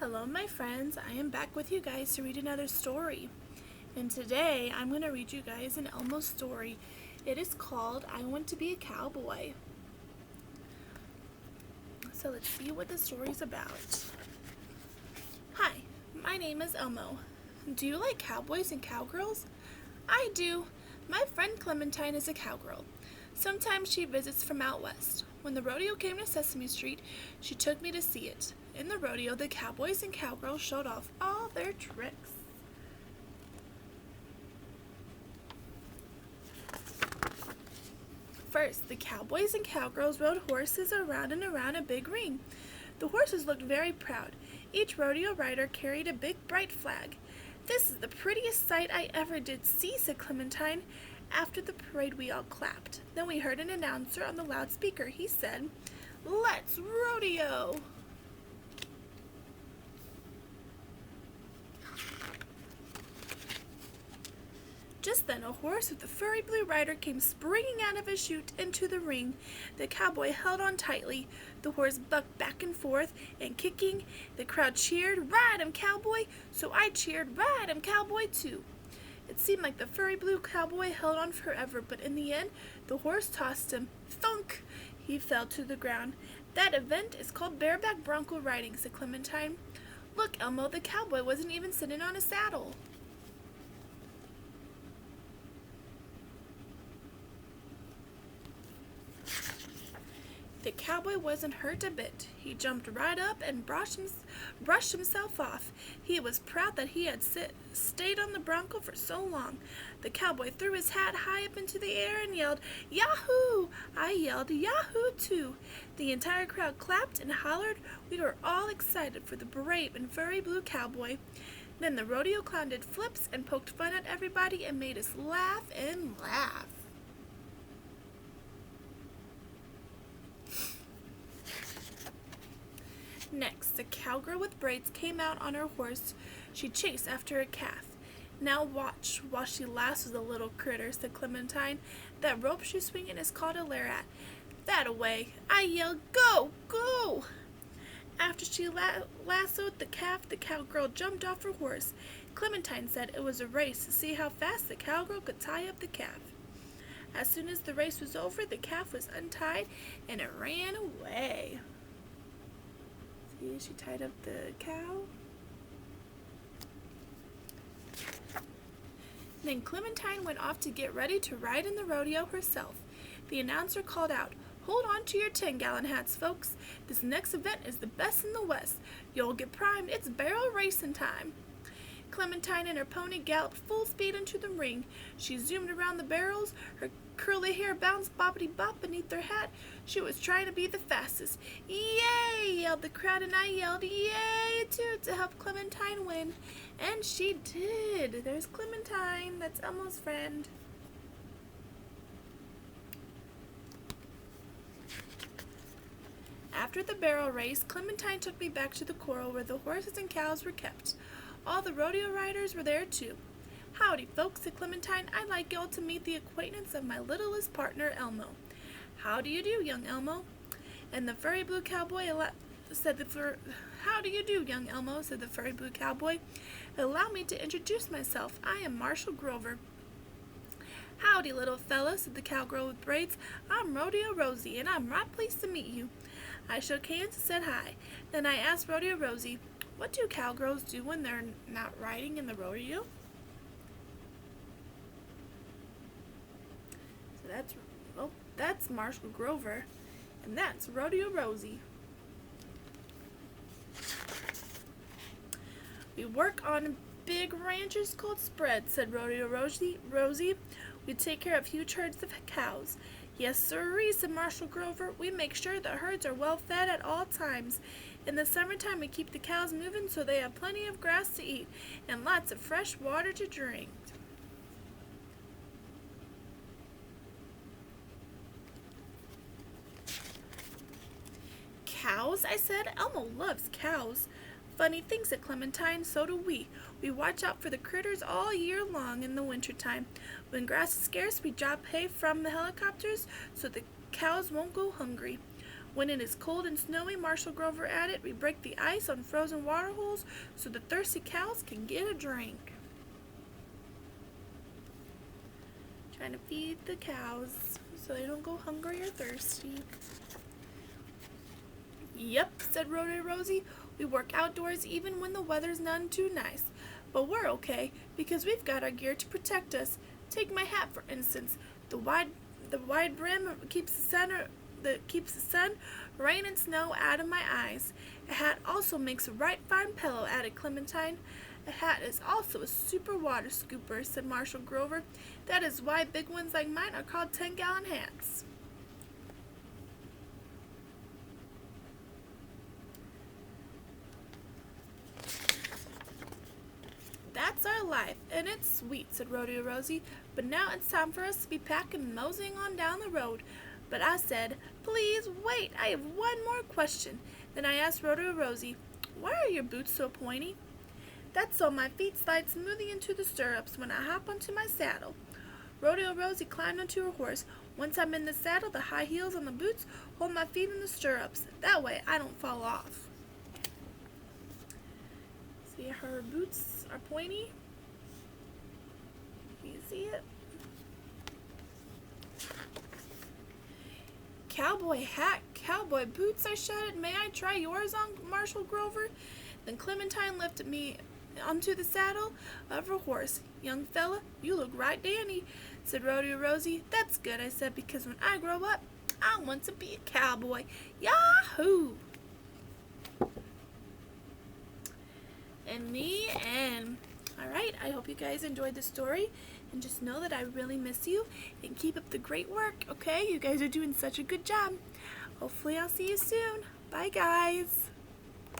Hello my friends, I am back with you guys to read another story. And today I'm going to read you guys an Elmo story. It is called I Want to Be a Cowboy. So let's see what the story's about. Hi, my name is Elmo. Do you like cowboys and cowgirls? I do. My friend Clementine is a cowgirl. Sometimes she visits from out west. When the rodeo came to Sesame Street, she took me to see it. In the rodeo, the cowboys and cowgirls showed off all their tricks. First, the cowboys and cowgirls rode horses around and around a big ring. The horses looked very proud. Each rodeo rider carried a big bright flag. "This is the prettiest sight I ever did see," said Clementine. After the parade, we all clapped. Then we heard an announcer on the loudspeaker. He said, "Let's rodeo!" Just then a horse with a furry blue rider came springing out of his chute into the ring. The cowboy held on tightly. The horse bucked back and forth and kicking. The crowd cheered, "Ride him, cowboy!" So I cheered, "Ride him, cowboy!" too. It seemed like the furry blue cowboy held on forever, but in the end, the horse tossed him. Thunk! He fell to the ground. "That event is called bareback bronco riding," said Clementine. "Look, Elmo, the cowboy wasn't even sitting on a saddle." The cowboy wasn't hurt a bit. He jumped right up and brushed himself off. He was proud that he had stayed on the bronco for so long. The cowboy threw his hat high up into the air and yelled, "Yahoo!" I yelled, "Yahoo!" too. The entire crowd clapped and hollered. We were all excited for the brave and furry blue cowboy. Then the rodeo clown did flips and poked fun at everybody and made us laugh and laugh. Next, the cowgirl with braids came out on her horse. She chased after a calf. "Now watch while she lassos the little critter," said Clementine. "That rope she's swinging is called a lariat. That-a-way!" I yelled, "Go! Go!" After she lassoed the calf, the cowgirl jumped off her horse. Clementine said it was a race to see how fast the cowgirl could tie up the calf. As soon as the race was over, the calf was untied and it ran away. She tied up the cow. Then Clementine went off to get ready to ride in the rodeo herself. The announcer called out, "Hold on to your 10-gallon hats, folks. This next event is the best in the West. You'll get primed. It's barrel racing time." Clementine and her pony galloped full speed into the ring. She zoomed around the barrels. Her curly hair bounced boppity-bop beneath her hat. She was trying to be the fastest. "Yay!" yelled the crowd, and I yelled, "Yay!" too, to help Clementine win. And she did. There's Clementine. That's Elmo's friend. After the barrel race, Clementine took me back to the corral where the horses and cows were kept. All the rodeo riders were there too. "Howdy, folks," said Clementine. "I'd like y'all to meet the acquaintance of my littlest partner, Elmo." "How do you do, young Elmo?" And the furry blue cowboy "How do you do, young Elmo?" said the furry blue cowboy. "Allow me to introduce myself. I am Marshall Grover." "Howdy, little fella," said the cowgirl with braids. "I'm Rodeo Rosie, and I'm right pleased to meet you." I shook hands and said hi. Then I asked Rodeo Rosie, "What do cowgirls do when they're not riding in the rodeo?" So that's Marshall Grover, and that's Rodeo Rosie. "We work on big ranches called spreads," said Rodeo Rosie. "We take care of huge herds of cows." "Yes, sirree," said Marshall Grover. "We make sure the herds are well fed at all times. In the summertime, we keep the cows moving so they have plenty of grass to eat and lots of fresh water to drink." "Cows?" I said. "Elmo loves cows." "Funny thing," said Clementine. "So do we. We watch out for the critters all year long in the wintertime. When grass is scarce, we drop hay from the helicopters so the cows won't go hungry. When it is cold and snowy, Marshall Grover added, we break the ice on frozen water holes so the thirsty cows can get a drink. Trying to feed the cows so they don't go hungry or thirsty. Yep, said Rodeo Rosie. We work outdoors even when the weather's none too nice. But we're okay because we've got our gear to protect us. Take my hat for instance. The wide brim keeps the sun, rain, and snow out of my eyes. A hat also makes a right fine pillow, added Clementine. A hat is also a super water scooper, said Marshall Grover. That is why big ones like mine are called 10-gallon hats. That's our life, and it's sweet, said Rodeo Rosie. But now it's time for us to be packing and moseying on down the road. But I said, please wait, I have one more question. Then I asked Rodeo Rosie, why are your boots so pointy? That's so my feet slide smoothly into the stirrups when I hop onto my saddle. Rodeo Rosie climbed onto her horse. Once I'm in the saddle, the high heels on the boots hold my feet in the stirrups. That way I don't fall off. See, her boots are pointy. Can you see it? Cowboy hat, cowboy boots, I shouted. May I try yours on, Marshall Grover? Then Clementine lifted me onto the saddle of her horse. Young fella, you look right dandy, said Rodeo Rosie. That's good, I said, because when I grow up, I want to be a cowboy. Yahoo! And the end. Alright, I hope you guys enjoyed the story. And just know that I really miss you. And keep up the great work, okay? You guys are doing such a good job. Hopefully I'll see you soon. Bye, guys.